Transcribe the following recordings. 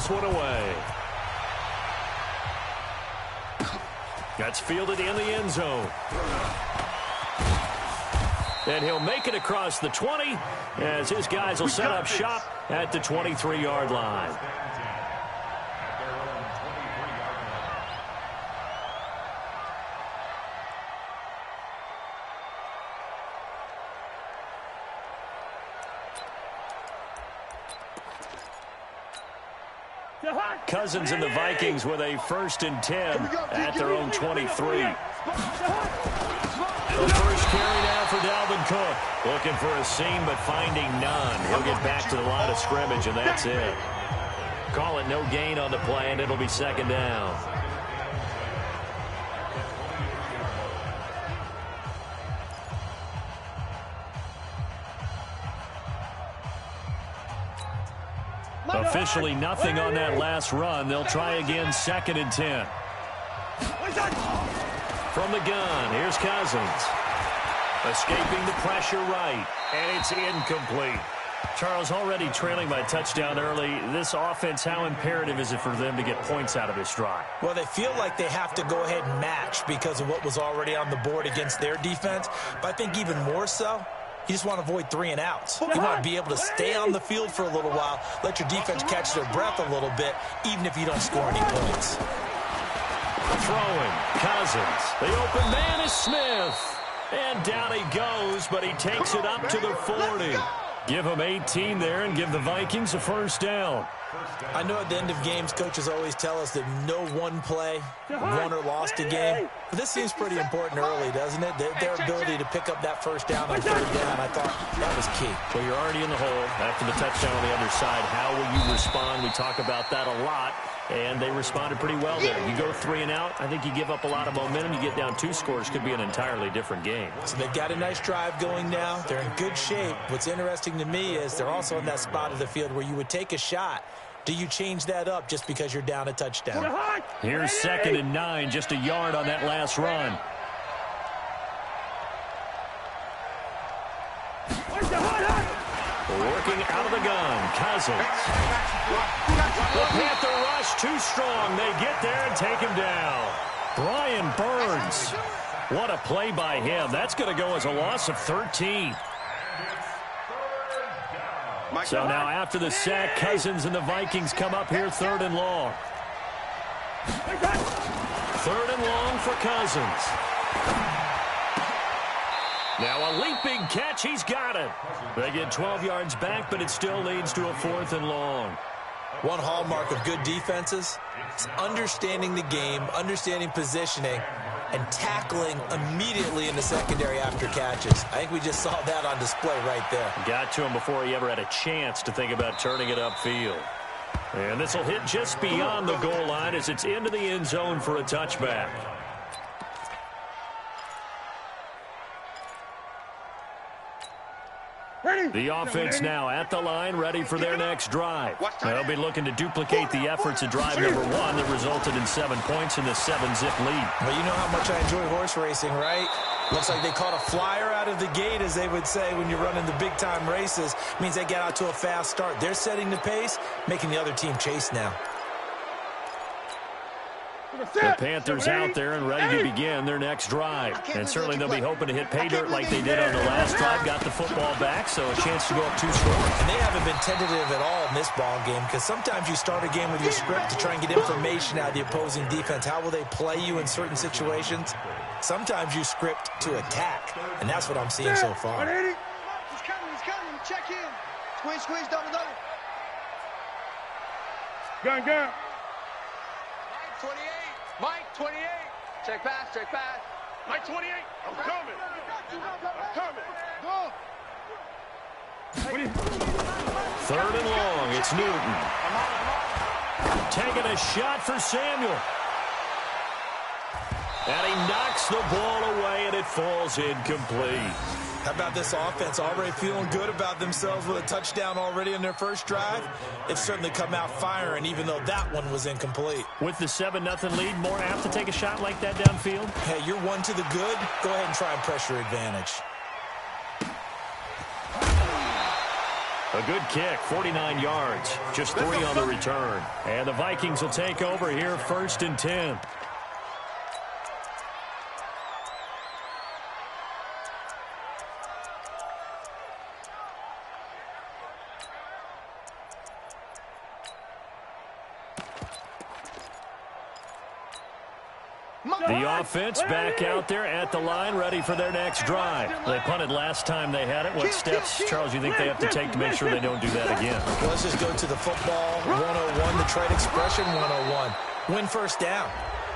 this one away. That's fielded in the end zone. And he'll make it across the 20 as his guys will set up shop at the 23-yard line. Cousins and the Vikings with a 1st and 10 at their own 23. The first carry now for Dalvin Cook. Looking for a seam, but finding none. He'll get back to the line of scrimmage, and that's it. Call it no gain on the play, and it'll be 2nd down. Officially nothing on that last run. They'll try again, 2nd and 10. From the gun, here's Cousins. Escaping the pressure right, and it's incomplete. Charles, already trailing by a touchdown early. This offense, how imperative is it for them to get points out of this drive? Well, they feel like they have to go ahead and match because of what was already on the board against their defense. But I think even more so, you just want to avoid 3 and outs. You want to be able to stay on the field for a little while, let your defense catch their breath a little bit, even if you don't score any points. Throwing, Cousins. The open man is Smith. And down he goes, but he takes it up to the 40. Give him 18 there and give the Vikings a 1st down. I know at the end of games, coaches always tell us that no one play won or lost a game. But this seems pretty important early, doesn't it? Their ability to pick up that 1st down on 3rd down, I thought that was key. Well, you're already in the hole after the touchdown on the other side. How will you respond? We talk about that a lot, and they responded pretty well there. You go 3 and out, I think you give up a lot of momentum. You get down 2 scores, could be an entirely different game. So they've got a nice drive going now. They're in good shape. What's interesting to me is they're also in that spot of the field where you would take a shot. Do you change that up just because you're down a touchdown? Here's 2nd and 9, just a yard on that last run. Working out of the gun, Cousins. The Panther rush too strong. They get there and take him down. Brian Burns. What a play by him. That's going to go as a loss of 13. So now after the sack, Cousins and the Vikings come up here 3rd and long. 3rd and long for Cousins. Now a leaping catch. He's got it. They get 12 yards back, but it still leads to a 4th and long. One hallmark of good defenses is understanding the game, understanding positioning, and tackling immediately in the secondary after catches. I think we just saw that on display right there. Got to him before he ever had a chance to think about turning it upfield. And this will hit just beyond the goal line as it's into the end zone for a touchback. The offense now at the line, ready for their next drive. They'll be looking to duplicate the efforts of drive number 1 that resulted in 7 points in the 7-zip lead. Well, you know how much I enjoy horse racing, right? Looks like they caught a flyer out of the gate, as they would say when you're running the big-time races. Means they get out to a fast start. They're setting the pace, making the other team chase now. The Panthers out there and ready to begin their next drive. And certainly they'll be hoping to hit pay dirt like they did on the last drive. Got the football back, so a chance to go up 2 scores. And they haven't been tentative at all in this ball game, because sometimes you start a game with your script to try and get information out of the opposing defense. How will they play you in certain situations? Sometimes you script to attack, and that's what I'm seeing so far. He's coming. Check in. Squeeze, double. Gun. Mike, 28. Check pass. Mike, 28. I'm coming. Go. 3rd and long. It's Newton. Taking a shot for Samuel. And he knocks the ball away, and it falls incomplete. How about this offense already feeling good about themselves with a touchdown already in their first drive? They've certainly come out firing, even though that one was incomplete. With the 7-0 lead, more apt to take a shot like that downfield? Hey, you're 1 to the good. Go ahead and try and press your advantage. A good kick, 49 yards, just 3 on the return. And the Vikings will take over here, 1st and 10. The offense back out there at the line, ready for their next drive. They punted last time they had it. What steps, Charles, you think they have to take to make sure they don't do that again? Well, let's just go to the football 101, the trade expression 101. Win first down.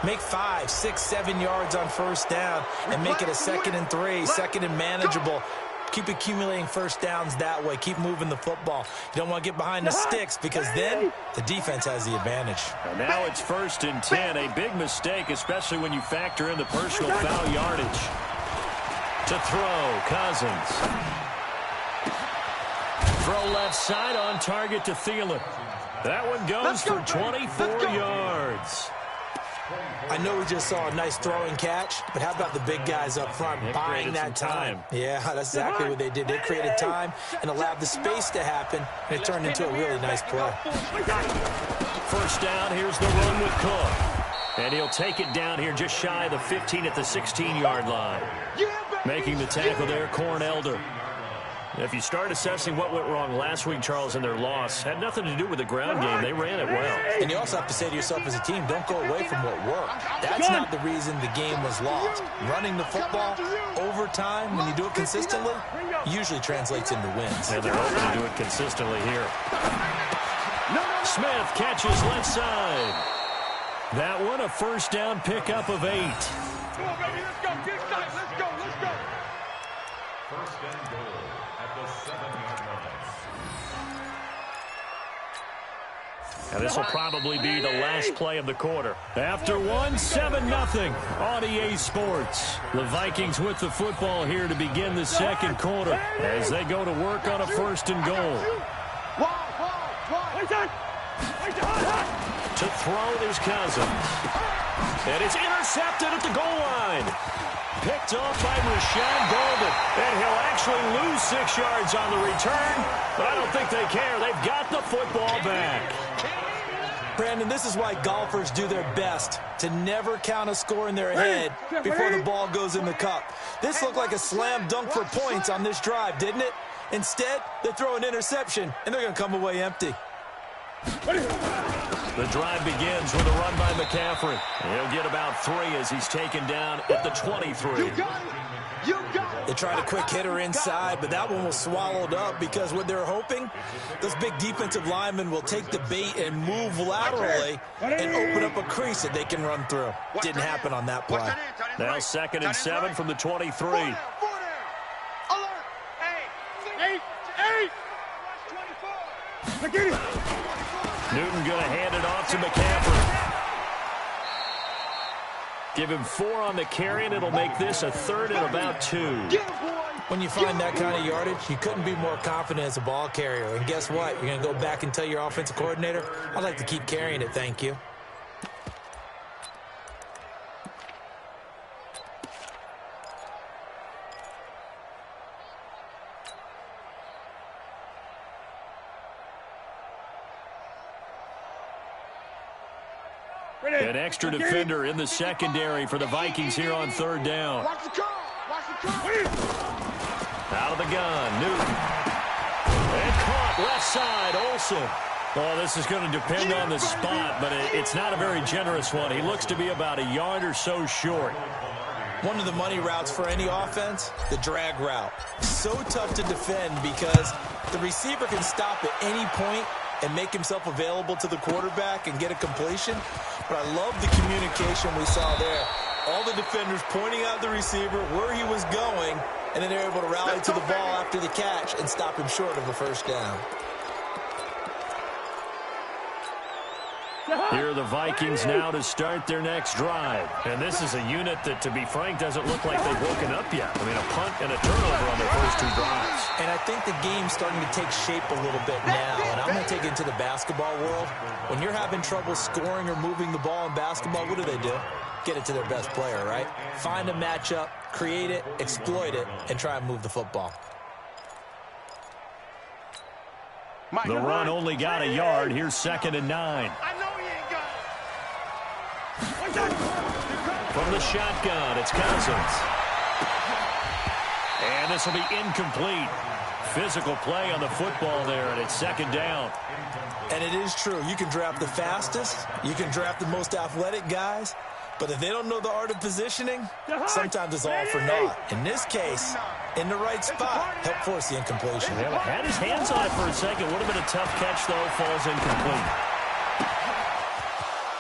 Make 5, 6, 7 yards on first down and make it a 2nd and 3, 2nd and manageable. Keep accumulating first downs that way. Keep moving the football. You don't want to get behind the sticks because then the defense has the advantage. And now it's 1st and 10. A big mistake, especially when you factor in the personal foul yardage. To throw, Cousins. Throw left side on target to Thielen. That one goes for 24 yards. I know we just saw a nice throwing catch, but how about the big guys up front buying that time? Yeah, that's exactly what they did. They created time and allowed the space to happen, and it turned into a really nice play. First down, here's the run with Cook. And he'll take it down here just shy of the 15 at the 16-yard line. Making the tackle there, Corn Elder. If you start assessing what went wrong last week, Charles, in their loss, had nothing to do with the ground game. They ran it well. And you also have to say to yourself as a team, don't go away from what worked. That's not the reason the game was lost. Running the football over time, when you do it consistently, usually translates into wins. And they're hoping to do it consistently here. Smith catches left side. That one, a first down pickup of 8. Come on, baby, let's go. Get excited. Let's go. Let's go. First and goal at the 7-yard line. And this will probably be the last play of the quarter. After one, 7-0 on EA Sports. The Vikings with the football here to begin the second quarter as they go to work on a 1st and goal. To throw is Cousins. And it's intercepted at the goal line. Picked off by Rashad Golden. And he'll actually lose 6 yards on the return, but I don't think they care. They've got the football back. Brandon, this is why golfers do their best to never count a score in their head before the ball goes in the cup. This looked like a slam dunk for points on this drive, didn't it? Instead, they throw an interception, and they're going to come away empty. The drive begins with a run by McCaffrey. He'll get about 3 as he's taken down at the 23. You got it. You got it. They tried a quick hitter inside, but that one was swallowed up because what they're hoping, those big defensive linemen will take the bait and move laterally and open up a crease that they can run through. Didn't happen on that play. Now 2nd and 7 from the 23. Alert. 8. Newton going to hand it off to McCaffrey. Give him 4 on the carry, and it'll make this a 3rd and about 2. When you find that kind of yardage, you couldn't be more confident as a ball carrier. And guess what? You're going to go back and tell your offensive coordinator, I'd like to keep carrying it, thank you. An extra defender in the secondary for the Vikings here on 3rd down. Watch the call. Watch the call. Out of the gun, Newton. And caught left side, Olsen. Well, this is going to depend on the spot, but it's not a very generous one. He looks to be about a yard or so short. One of the money routes for any offense, the drag route. So tough to defend because the receiver can stop at any point and make himself available to the quarterback and get a completion. But I love the communication we saw there. All the defenders pointing out the receiver, where he was going, and then they're able to rally to the ball after the catch and stop him short of a first down. Here are the Vikings now to start their next drive. And this is a unit that, to be frank, doesn't look like they've woken up yet. I mean, a punt and a turnover on their first 2 drives. And I think the game's starting to take shape a little bit now. And I'm going to take it into the basketball world. When you're having trouble scoring or moving the ball in basketball, what do? Get it to their best player, right? Find a matchup, create it, exploit it, and try and move the football. The run only got a yard. Here's 2nd and 9. I know he ain't got it. From the shotgun, it's Cousins. And this will be incomplete. Physical play on the football there, and it's 2nd down. And it is true. You can draft the fastest. You can draft the most athletic guys. But if they don't know the art of positioning, sometimes it's all for naught. In this case, in the right spot, help force the incompletion. Yeah, had his hands on it for a second. Would have been a tough catch, though. Falls incomplete.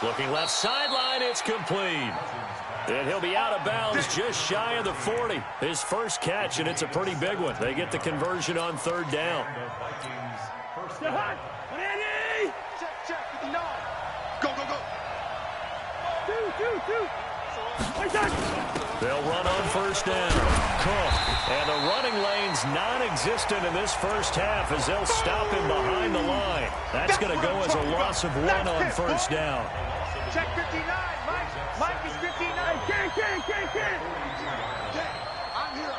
Looking left sideline, it's complete. And he'll be out of bounds just shy of the 40. His first catch, and it's a pretty big one. They get the conversion on 3rd down. Check, 59. Go. They'll run on 1st down. Cook. And the running lane's non-existent in this first half as they'll stop him behind the line. That's going to go as a loss of 1 on 1st down. Check 59. Mike is 59. Can't. I'm here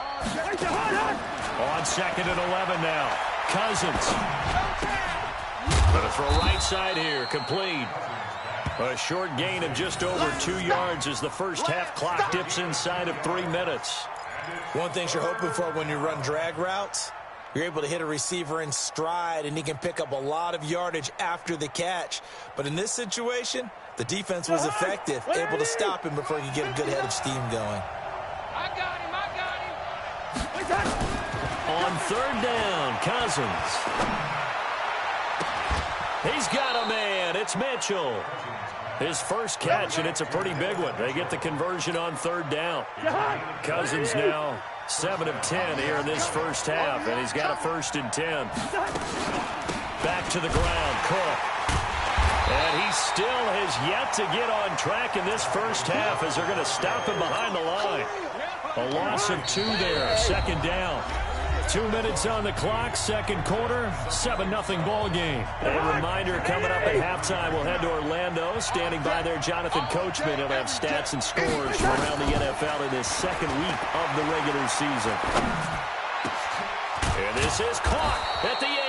On 2nd and 11 now. Cousins. Gonna throw right side here. Complete. A short gain of just over 2 yards as the first half clock dips inside of 3 minutes. One thing you're hoping for when you run drag routes, you're able to hit a receiver in stride, and he can pick up a lot of yardage after the catch. But in this situation, the defense was effective, able to stop him before he could get a good head of steam going. I got him. On 3rd down, Cousins. He's got a man. It's Mitchell. His first catch, and it's a pretty big one. They get the conversion on 3rd down. Cousins now 7 of 10 here in this first half, and he's got a 1st and 10. Back to the ground, Cook. And he still has yet to get on track in this first half as they're going to stop him behind the line. A loss of 2 there, 2nd down. 2 minutes on the clock, 2nd quarter, 7-0 ball game. A reminder coming up at halftime, we'll head to Orlando. Standing by there, Jonathan Coachman. He'll have stats and scores from around the NFL in this 2nd week of the regular season. And this is caught at the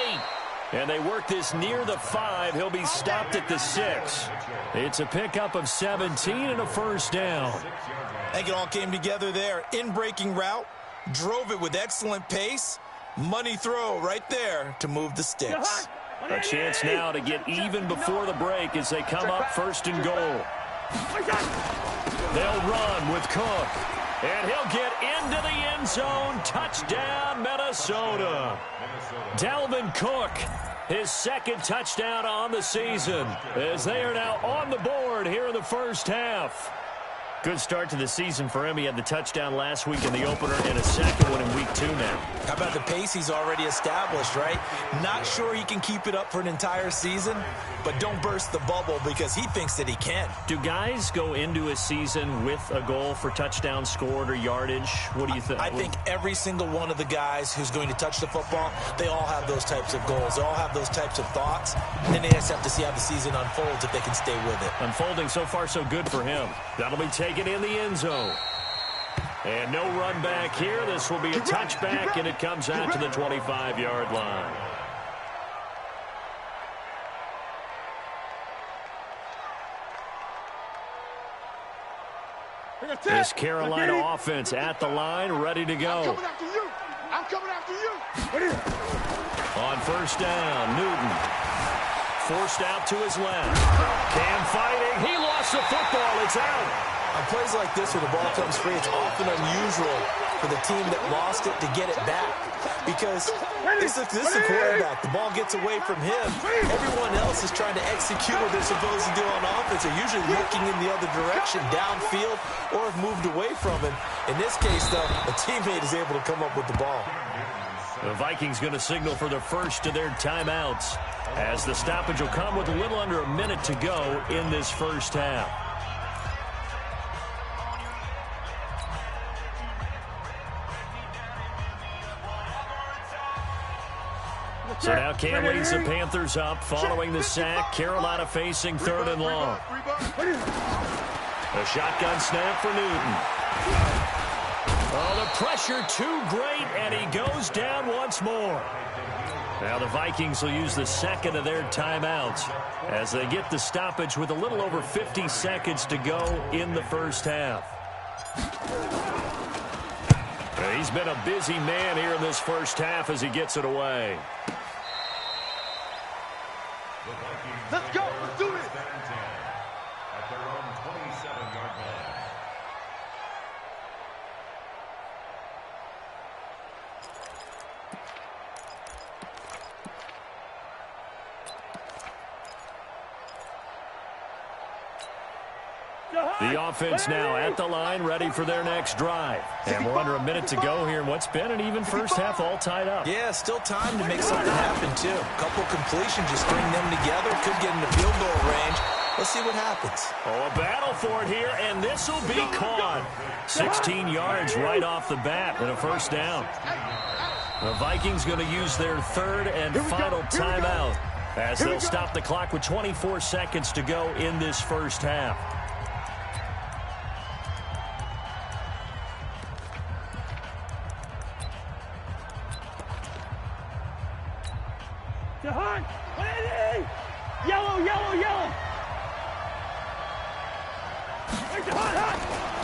8. And they work this near the 5. He'll be stopped at the 6. It's a pickup of 17 and a 1st down. I think it all came together there. In-breaking route. Drove it with excellent pace. Money throw right there to move the sticks. A chance now to get even before the break as they come up 1st and goal. They'll run with Cook. And he'll get into the end zone. Touchdown, Minnesota. Dalvin Cook, his 2nd touchdown on the season, as they are now on the board here in the first half. Good start to the season for him. He had the touchdown last week in the opener and a 2nd one in week 2 now. How about the pace he's already established, right? Not sure he can keep it up for an entire season, but don't burst the bubble because he thinks that he can. Do guys go into a season with a goal for touchdown scored or yardage? What do you think? I think every single one of the guys who's going to touch the football, they all have those types of goals. They all have those types of thoughts. And then they just have to see how the season unfolds if they can stay with it. Unfolding so far so good for him. That'll be taken in the end zone. And no run back here. This will be a touchback, and it comes out to the 25-yard line. This Carolina offense at the line, ready to go. I'm coming after you. On 1st down, Newton. Forced out to his left. Cam fighting. He lost the football. It's out. On plays like this where the ball comes free, it's often unusual for the team that lost it to get it back. Because this is a quarterback. The ball gets away from him. Everyone else is trying to execute what they're supposed to do on offense. They're usually looking in the other direction, downfield, or have moved away from him. In this case, though, a teammate is able to come up with the ball. The Vikings going to signal for the first of their timeouts, as the stoppage will come with a little under a minute to go in this first half. So now Cam leads the Panthers up following the sack. Carolina facing 3rd and long. A shotgun snap for Newton. Oh, the pressure too great, and he goes down once more. Now the Vikings will use the second of their timeouts as they get the stoppage with a little over 50 seconds to go in the first half. He's been a busy man here in this first half as he gets it away. Let's go. Let's do it. At their own 27-yard line. The offense now at the line, ready for their next drive. And we're under a minute to go here in what's been an even first half, all tied up. Yeah, still time to make something happen, too. A couple completions, just string them together. Could get into field goal range. Let's see what happens. Oh, a battle for it here, and this will be caught. 16 yards right off the bat and a first down. The Vikings going to use their third and final timeout as they'll stop the clock with 24 seconds to go in this first half.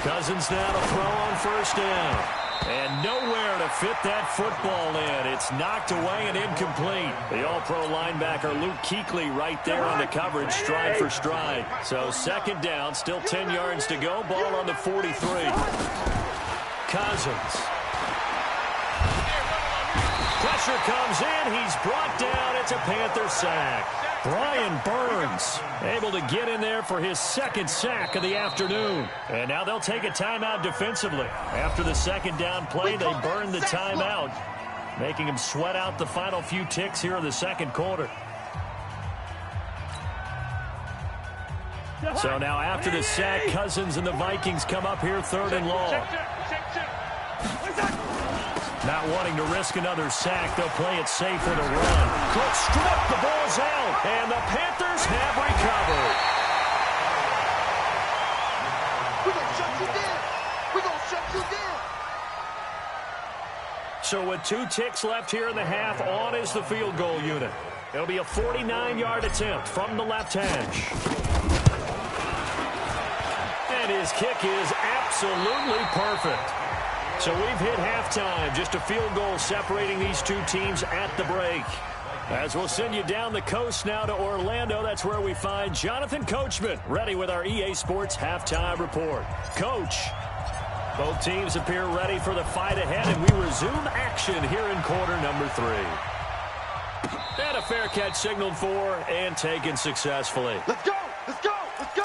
Cousins now to throw on first down. And nowhere to fit that football in. It's knocked away and incomplete. The all-pro linebacker Luke Kuechly right there on the coverage, stride for stride. So second down, still 10 yards to go. Ball on the 43. Cousins. Pressure comes in. He's brought down. It's a Panther sack. Brian Burns able to get in there for his second sack of the afternoon. And now they'll take a timeout defensively. After the second down play, they burn the timeout, making him sweat out the final few ticks here in the second quarter. So now after the sack, Cousins and the Vikings come up here third and long. Not wanting to risk another sack, they'll play it safe with a run. Quick strip, the ball's out, and the Panthers have recovered. We're going to shut you down. We're going to shut you down. So with 2 ticks left here in the half, on is the field goal unit. It'll be a 49-yard attempt from the left hash. And his kick is absolutely perfect. So we've hit halftime, just a field goal separating these two teams at the break. As we'll send you down the coast now to Orlando, that's where we find Jonathan Coachman, ready with our EA Sports halftime report. Coach, both teams appear ready for the fight ahead, and we resume action here in quarter number 3. And a fair catch signaled for and taken successfully. Let's go. Let's go. Let's go.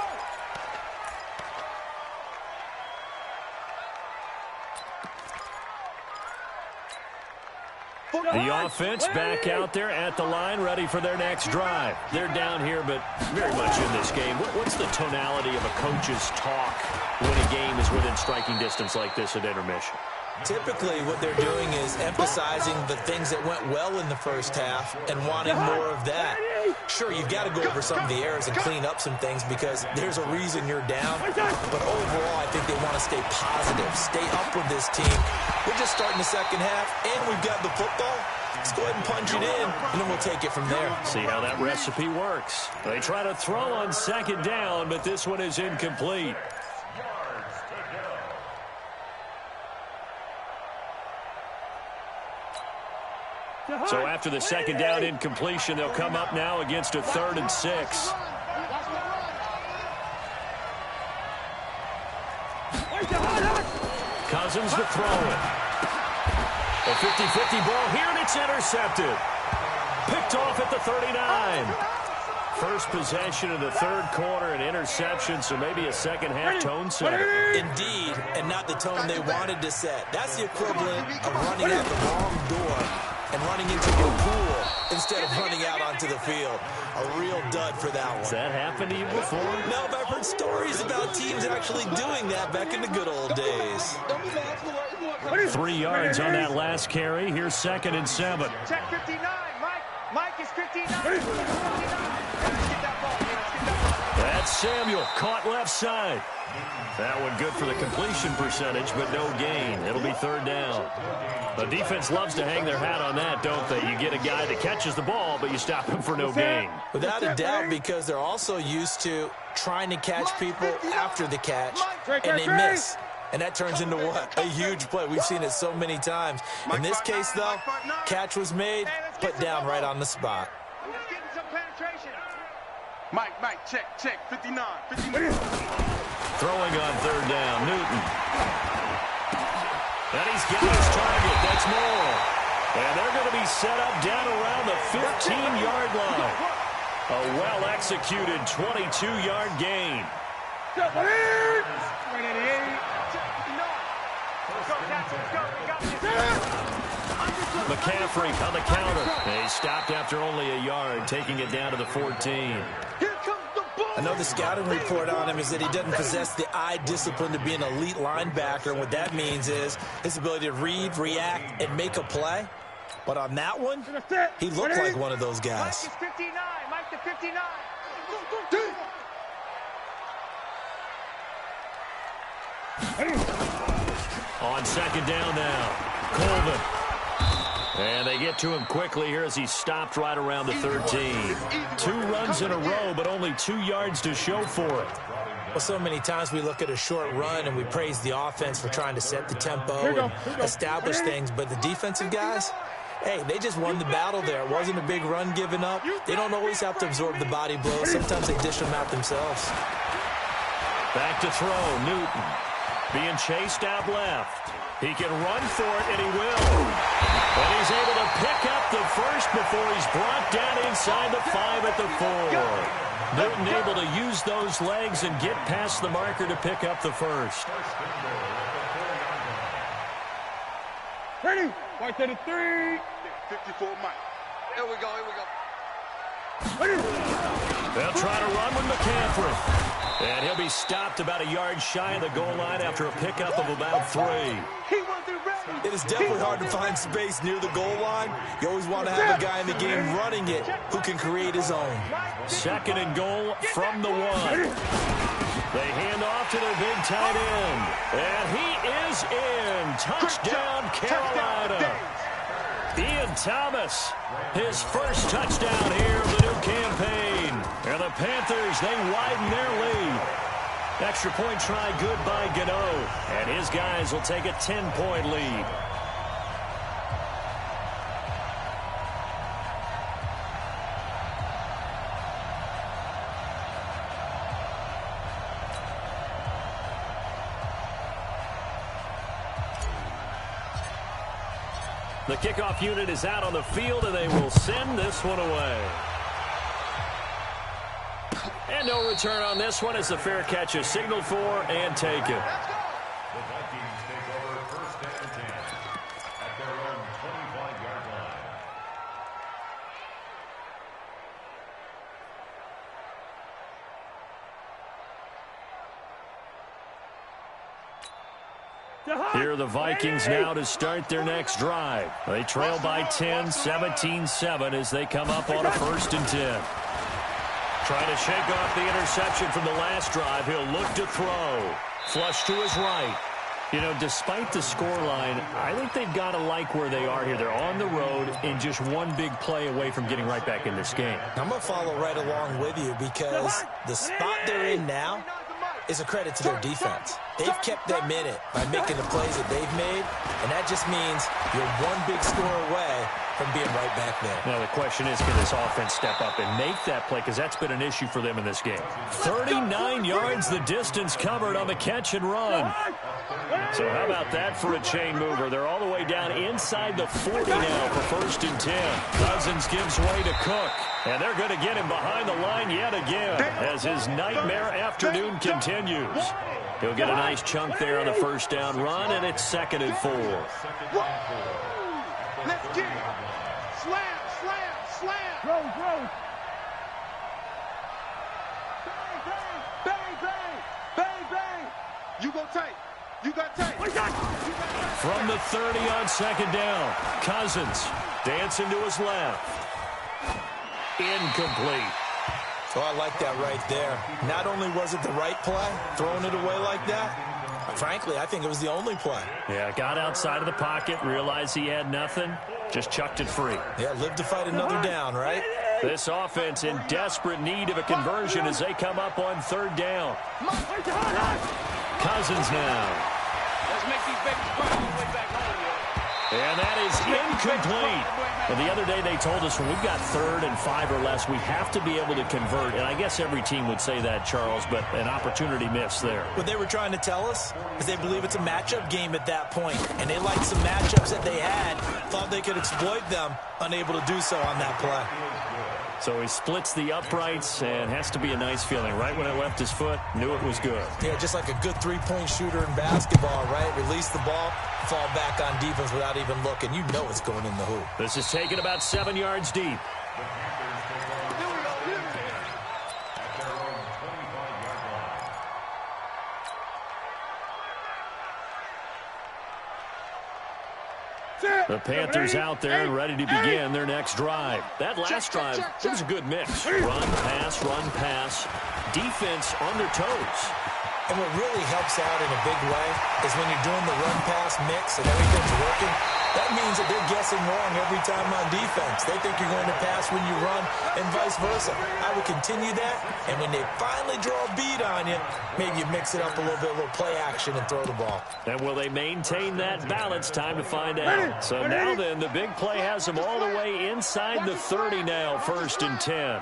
The offense back out there at the line, ready for their next drive. They're down here, but very much in this game. What's the tonality of a coach's talk when a game is within striking distance like this at intermission? Typically, what they're doing is emphasizing the things that went well in the first half and wanting more of that. Sure, you've got to go over some of the errors and clean up some things because there's a reason you're down. But overall, I think they want to stay positive, stay up with this team. We're just starting the second half, and we've got the football. Let's go ahead and punch it in, and then we'll take it from there. See how that recipe works. They try to throw on second down, but this one is incomplete. So after the second down incompletion, they'll come up now against a 3rd and 6. Cousins to throw it. A 50-50 ball here, and it's intercepted. Picked off at the 39. First possession of the third quarter, an interception, so maybe a second half tone setter. Indeed, and not the tone they wanted to set. That's the equivalent of running out the wrong door and running into your pool instead of running out onto the field. A real dud for that one. Has that happened to you before? No, but I've heard stories about teams actually doing that back in the good old days. 3 yards on that last carry. Here's 2nd and 7. Check 59, Mike. Mike is 59. That's Samuel, caught left side. That one good for the completion percentage, but no gain. It'll be third down. The defense loves to hang their hat on that, don't they? You get a guy that catches the ball, but you stop him for no gain. Without a doubt, because they're also used to trying to catch people after the catch, and they miss. And that turns into what? A huge play. We've seen it so many times. In this case, though, catch was made, put down right on the spot. Let's get some penetration. Mike, check, 59. Throwing on third down, Newton. And he's got his target. That's Moore. And they're going to be set up down around the 15-yard line. A well-executed 22-yard gain. McCaffrey on the counter. And he stopped after only a yard, taking it down to the 14. I know the scouting report on him is that he doesn't possess the eye discipline to be an elite linebacker. And what that means is his ability to read, react, and make a play. But on that one, he looked like one of those guys. Mike is 59. Mike to 59. On second down now, Colvin. And they get to him quickly here as he stopped right around the 13. 2 runs in a row, but only 2 yards to show for it. Well, so many times we look at a short run and we praise the offense for trying to set the tempo and establish things. But the defensive guys, hey, they just won the battle there. It wasn't a big run given up. They don't always have to absorb the body blows. Sometimes they dish them out themselves. Back to throw, Newton. Being chased out left. He can run for it, and he will. And he's able to pick up the first before he's brought down inside the 5 at the 4. Newton able to use those legs and get past the marker to pick up the first. Ready? Right to the 3. 54 Mike. Here we go. They'll try to run with McCaffrey. And he'll be stopped about a yard shy of the goal line after a pickup of about 3. It is definitely hard to find space near the goal line. You always want to have a guy in the game running it who can create his own. Second and goal from the 1. They hand off to their big tight end. And he is in. Touchdown, Carolina. Ian Thomas, his first touchdown here of the new campaign. And the Panthers, they widen their lead. Extra point try good by Gano. And his guys will take a 10-point lead. The kickoff unit is out on the field, and they will send this one away. And no return on this one as the fair catch is signaled for and taken. The Vikings take over first and 10 at their own 25-yard line. Here are the Vikings now to start their next drive. They trail by 10, 17-7 as they come up on a 1st and 10. Trying to shake off the interception from the last drive. He'll look to throw. Flush to his right. You know, despite the scoreline, I think they've got to like where they are here. They're on the road and just one big play away from getting right back in this game. I'm going to follow right along with you because the spot they're in now is a credit to their defense. They've kept them in it by making the plays that they've made, and that just means you're one big score away from being right back there. Now, the question is, can this offense step up and make that play? Because that's been an issue for them in this game. 39 yards the distance covered on the catch and run. So how about that for a chain mover? They're all the way down inside the 40 now for 1st and 10. Cousins gives way to Cook. And they're going to get him behind the line yet again as his nightmare afternoon continues. He'll get a nice chunk there on the 1st down run, and it's 2nd and 4. Let's get it. Slam. Throw. Bang. You go tight. You got tight. From the 30 on 2nd down, Cousins dancing to his left. Incomplete. Oh, I like that right there. Not only was it the right play, throwing it away like that, frankly, I think it was the only play. Yeah, got outside of the pocket, realized he had nothing, just chucked it free. Yeah, live to fight another down, right? This offense in desperate need of a conversion as they come up on third down. Cousins now. Let's make these babies cry all the way back home, yo. And that is incomplete. But the other day they told us when we've got 3rd and 5 or less, we have to be able to convert. And I guess every team would say that, Charles, but an opportunity missed there. What they were trying to tell us is they believe it's a matchup game at that point. And they liked some matchups that they had, thought they could exploit them, unable to do so on that play. So he splits the uprights and has to be a nice feeling. Right when it left his foot, knew it was good. Yeah, just like a good three-point shooter in basketball, right? Release the ball, fall back on defense without even looking. You know it's going in the hoop. This is taken about 7 yards deep. The Panthers out there and ready to begin their next drive. That last drive, it was a good mix. Run, pass. Defense on their toes. And what really helps out in a big way is when you're doing the run-pass mix and everything's working, that means that they're guessing wrong every time on defense. They think you're going to pass when you run and vice versa. I would continue that, and when they finally draw a bead on you, maybe you mix it up a little bit, a little play action and throw the ball. And will they maintain that balance? Time to find out. So now then, the big play has them all the way inside the 30 now, 1st and 10.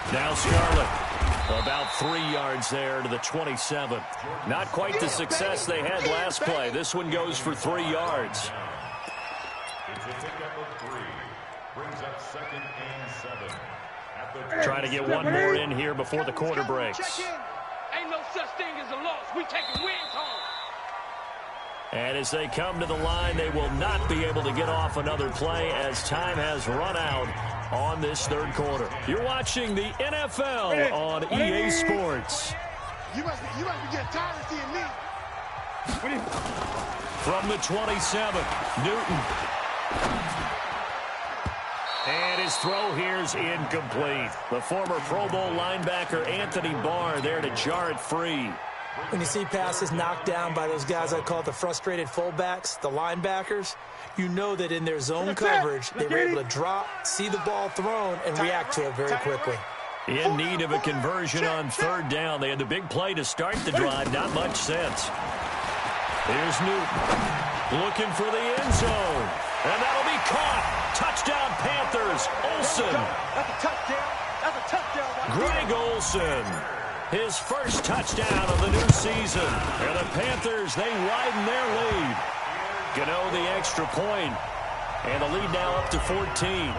Now Scarlett. About 3 yards there to the 27. Not quite the success they had last play. This one goes for 3 yards. It's a pickup of 3. Brings up 2nd and 7. Trying to get one more in here before the quarter breaks. Ain't no such thing as a loss. We taking wins home. And as they come to the line, they will not be able to get off another play as time has run out on this 3rd quarter. You're watching the NFL on EA Sports. You must be getting tired of seeing me. From the 27, Newton. And his throw here's incomplete. The former Pro Bowl linebacker Anthony Barr there to jar it free. When you see passes knocked down by those guys I call the frustrated fullbacks, the linebackers, you know that in their zone coverage, they were able to drop, see the ball thrown, and react to it very quickly. In need of a conversion on 3rd down. They had the big play to start the drive. Not much sense. Here's Newton looking for the end zone. And that'll be caught. Touchdown, Panthers. Olsen. That's a touchdown. That's a touchdown. Greg Olsen. His first touchdown of the new season. And the Panthers, they widen their lead. Gano the extra point. And the lead now up to 14.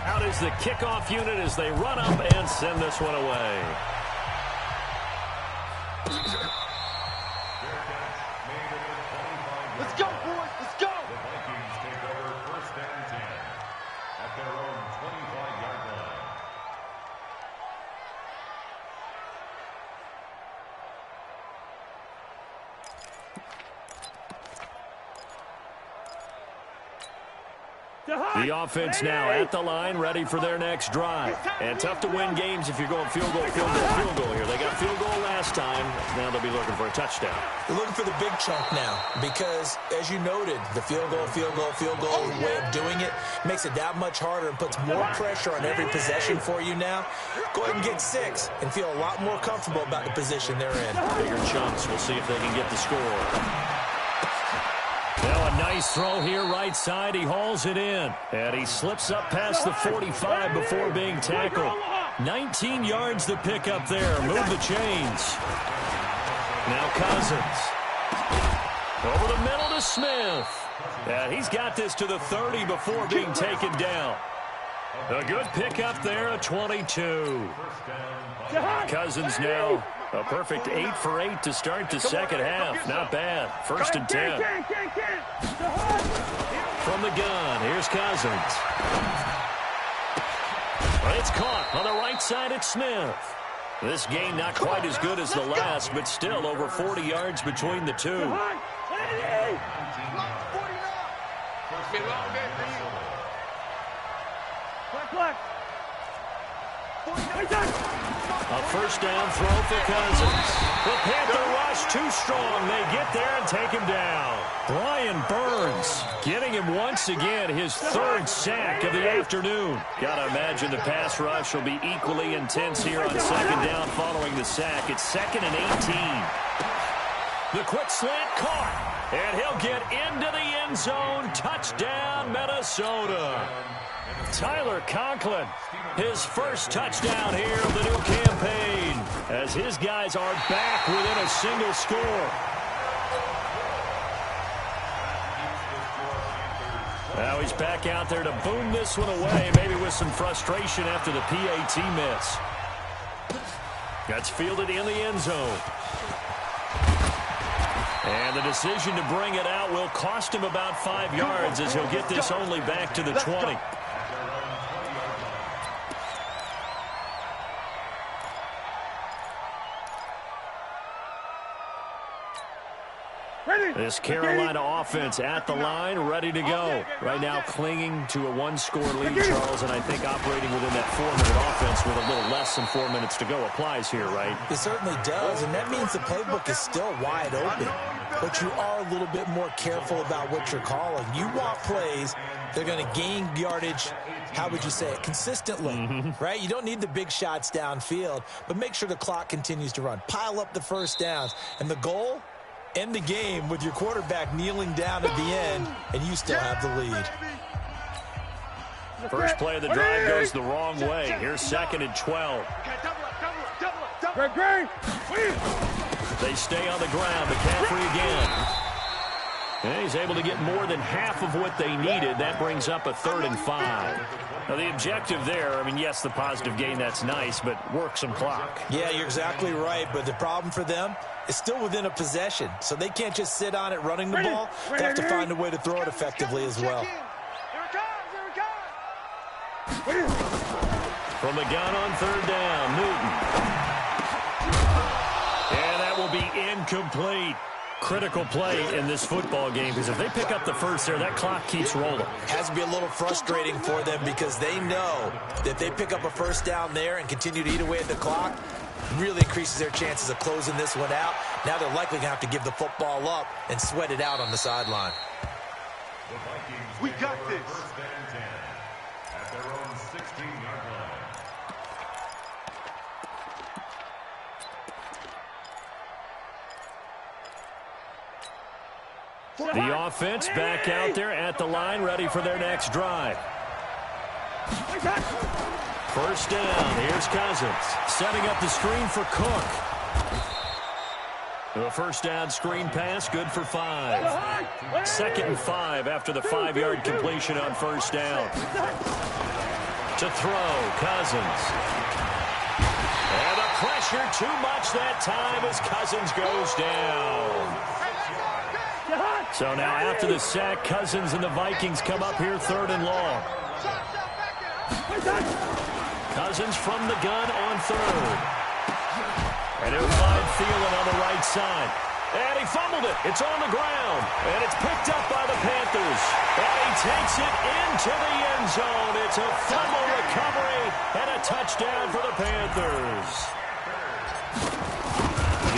Out is the kickoff unit as they run up and send this one away. Let's go, boys. Let's go. The Vikings take over 1st and 10 at their own 25-yard line. The offense now at the line, ready for their next drive. And tough to win games if you're going field goal here. They got field goal last time. Now they'll be looking for a touchdown. They're looking for the big chunk now because, as you noted, the field goal way of doing it makes it that much harder and puts more pressure on every possession for you now. Go ahead and get 6 and feel a lot more comfortable about the position they're in. Bigger chunks. We'll see if they can get the score. Now a nice throw here right side. He hauls it in. And he slips up past the 45 before being tackled. 19 yards to pick up there. Move the chains. Now Cousins. Over the middle to Smith. And he's got this to the 30 before being taken down. A good pickup there, a 22. Cousins now. A perfect 8 for 8 to start the second half. Not bad. 1st and 10. From the gun, here's Cousins. It's caught on the right side at Smith. This game not quite as good as the last, but still over 40 yards between the two. It's been a long day for you. A first down throw for Cousins. The Panther rush too strong. They get there and take him down. Brian Burns getting him once again his third sack of the afternoon. Gotta imagine the pass rush will be equally intense here on second down following the sack. It's 2nd and 18. The quick slant caught, and he'll get into the end zone. Touchdown, Minnesota. Tyler Conklin, his first touchdown here of the new campaign, as his guys are back within a single score. Now he's back out there to boom this one away, maybe with some frustration after the PAT miss. That's fielded in the end zone. And the decision to bring it out will cost him about 5 yards, as he'll get this only back to the 20. This Carolina offense at the line, ready to go. Right now clinging to a one-score lead, Charles, and I think operating within that 4-minute offense with a little less than 4 minutes to go applies here, right? It certainly does, and that means the playbook is still wide open. But you are a little bit more careful about what you're calling. You want plays they're going to gain yardage, how would you say it, consistently, right? You don't need the big shots downfield, but make sure the clock continues to run. Pile up the first downs, and the goal, end the game with your quarterback kneeling down at the end, and you still have the lead. First play of the drive goes the wrong way. Here's 2nd and 12. They stay on the ground. McCaffrey again. And he's able to get more than half of what they needed. That brings up a 3rd and 5. Now, the objective there, I mean, yes, the positive gain, that's nice, but work some clock. Yeah, you're exactly right, but the problem for them is still within a possession, so they can't just sit on it running the ball. They have to find a way to throw it effectively as well. From the gun on 3rd down, Newton. And that will be incomplete. Critical play in this football game, because if they pick up the first there, that clock keeps rolling. Has to be a little frustrating for them, because they know that if they pick up a first down there and continue to eat away at the clock, really increases their chances of closing this one out. Now they're likely going to have to give the football up and sweat it out on the sideline. We got this. First and 10 at their own 16-yard line. The offense back out there at the line, ready for their next drive. First down, here's Cousins, setting up the screen for Cook. A first down screen pass, good for 5. 2nd and 5 after the 5-yard completion on first down. To throw, Cousins. And the pressure too much that time as Cousins goes down. So now after the sack, Cousins and the Vikings come up here 3rd and long. Cousins from the gun on 3rd. And he'll find Thielen on the right side. And he fumbled it. It's on the ground. And it's picked up by the Panthers. And he takes it into the end zone. It's a fumble recovery and a touchdown for the Panthers.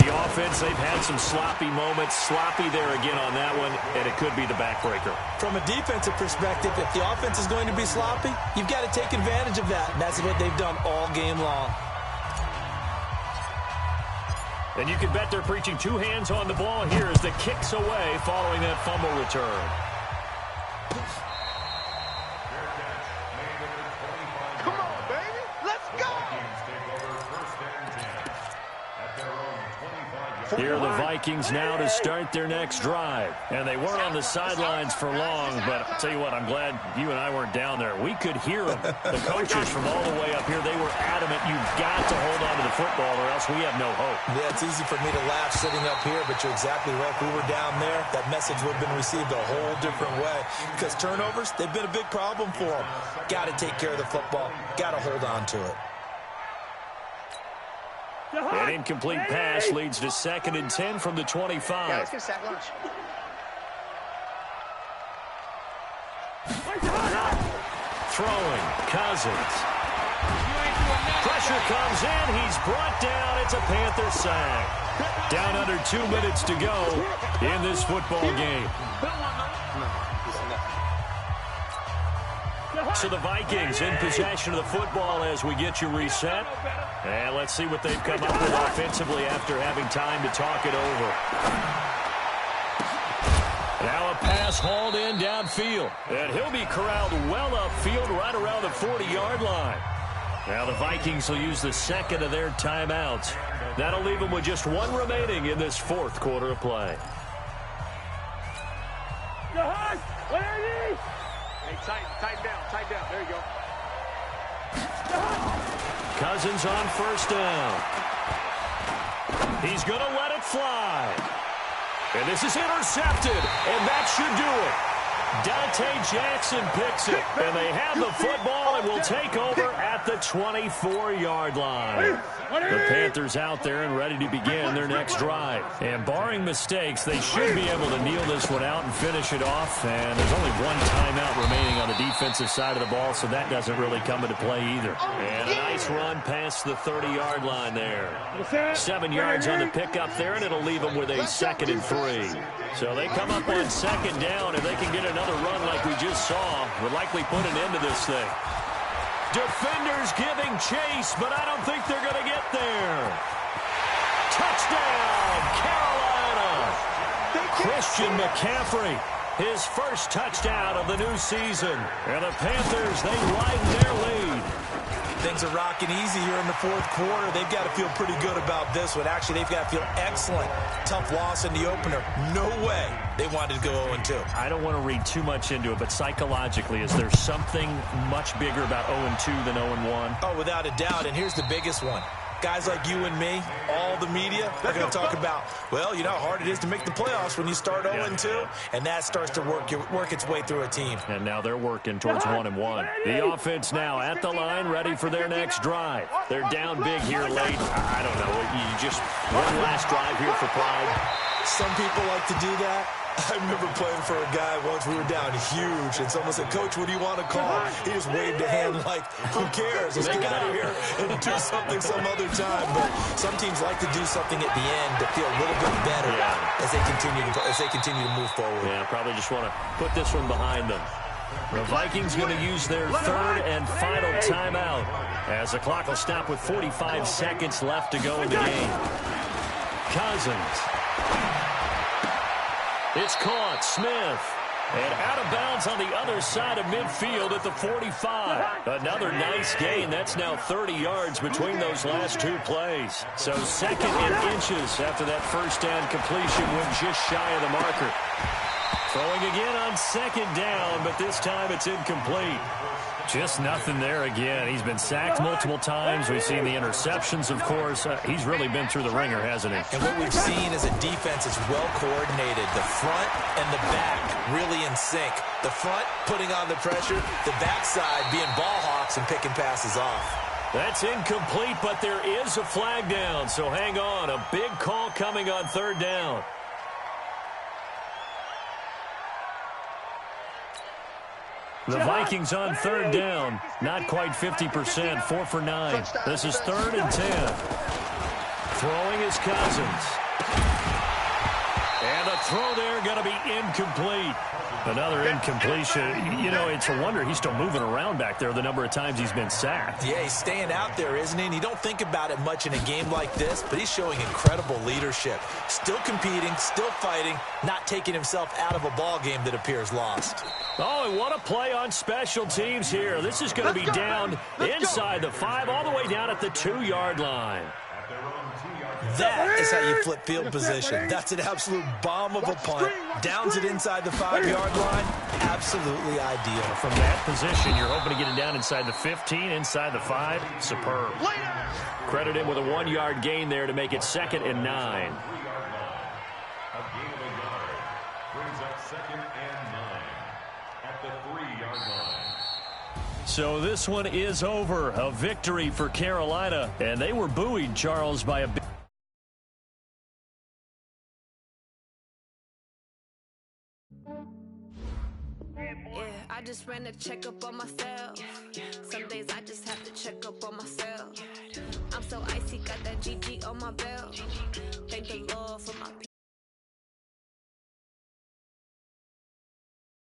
The offense, they've had some sloppy moments. Sloppy there again on that one, and it could be the backbreaker. From a defensive perspective, if the offense is going to be sloppy, you've got to take advantage of that. And that's what they've done all game long. And you can bet they're preaching 2 hands on the ball here as the kick's away following that fumble return. Come on, baby. Let's go. Here are the Vikings now to start their next drive. And they weren't on the sidelines for long, but I'll tell you what, I'm glad you and I weren't down there. We could hear them. The coaches from all the way up here, they were adamant, you've got to hold on to the football or else we have no hope. Yeah, it's easy for me to laugh sitting up here, but you're exactly right. If we were down there, that message would have been received a whole different way. Because turnovers, they've been a big problem for them. Got to take care of the football. Got to hold on to it. An incomplete pass leads to 2nd and 10 from the 25. Yeah, let's get a sack lunch. Throwing, Cousins. Pressure comes in. He's brought down. It's a Panther sack. Down under 2 minutes to go in this football game. So the Vikings in possession of the football as we get you reset. And let's see what they've come up with offensively after having time to talk it over. Now a pass hauled in downfield. And he'll be corralled well upfield right around the 40-yard line. Now the Vikings will use the second of their timeouts. That'll leave them with just one remaining in this fourth quarter of play. Hey, tighten down. There you go. Cousins on first down. He's going to let it fly. And this is intercepted, and that should do it. Dante Jackson picks it, and they have the football and will take over at the 24-yard line. The Panthers out there and ready to begin their next drive. And barring mistakes, they should be able to kneel this one out and finish it off. And there's only one timeout remaining on the defensive side of the ball, so that doesn't really come into play either. And a nice run past the 30-yard line there. 7 yards on the pickup there, and it'll leave them with a 2nd and 3. So they come up on 2nd down. If they can get another run like we just saw, would likely put an end to this thing. Defenders giving chase, but I don't think they're going to get there. Touchdown, Carolina. Christian McCaffrey, his first touchdown of the new season. And the Panthers, they widen their lead. Things are rocking easy here in the fourth quarter. They've got to feel pretty good about this one. Actually, they've got to feel excellent. Tough loss in the opener. No way they wanted to go 0-2. I don't want to read too much into it, but psychologically, is there something much bigger about 0-2 than 0-1? Oh, without a doubt, and here's the biggest one. Guys like you and me, all the media, are going to talk about, well, you know how hard it is to make the playoffs when you start 0-2, and that starts to work its way through a team. And now they're working towards 1-1. The offense now at the line, ready for their next drive. They're down big here late. I don't know. You just one last drive here for pride. Some people like to do that. I remember playing for a guy once. We were down huge, and someone said, "Coach, what do you want to call?" He just waved a hand like, "Who cares? Let's get out of here and do something some other time." But some teams like to do something at the end to feel a little bit better as they continue to move forward. Yeah, probably just want to put this one behind them. The Vikings going to use their third and final timeout as the clock will stop with 45 seconds left to go in the game. Cousins. It's caught. Smith. And out of bounds on the other side of midfield at the 45. Another nice gain. That's now 30 yards between those last two plays. So 2nd and inches after that first down completion went just shy of the marker. Throwing again on 2nd down, but this time it's incomplete. Just nothing there again. He's been sacked multiple times. We've seen the interceptions, of course. He's really been through the ringer, hasn't he? And what we've seen is a defense that's well coordinated. The front and the back really in sync. The front putting on the pressure, the backside being ball hawks and picking passes off. That's incomplete, but there is a flag down, so hang on. A big call coming on 3rd down. The Vikings on 3rd down. Not quite 50%. 4 for 9. This is 3rd and 10. Throwing is Cousins. And a throw there going to be incomplete. Another incompletion. You know, it's a wonder he's still moving around back there the number of times he's been sacked. Yeah, he's staying out there, isn't he? And you don't think about it much in a game like this, but he's showing incredible leadership. Still competing, still fighting, not taking himself out of a ball game that appears lost. Oh, and what a play on special teams here. This is going to be down inside the 5, all the way down at the 2-yard line. That is how you flip field position. That's an absolute bomb of a punt. Downs it inside the 5-yard line. Absolutely ideal. From that position, you're hoping to get it down inside the 15, inside the 5. Superb. Credit him with a 1-yard gain there to make it 2nd and 9. A gain of a yard brings up 2nd and 9 at the 3-yard line. So this one is over. A victory for Carolina. And they were buoyed, Charles, by a big... Yeah, I just just ran a checkup on myself. Some days I just have to check up on myself. I'm so icy, got that GG on my belt. Thank the Lord for my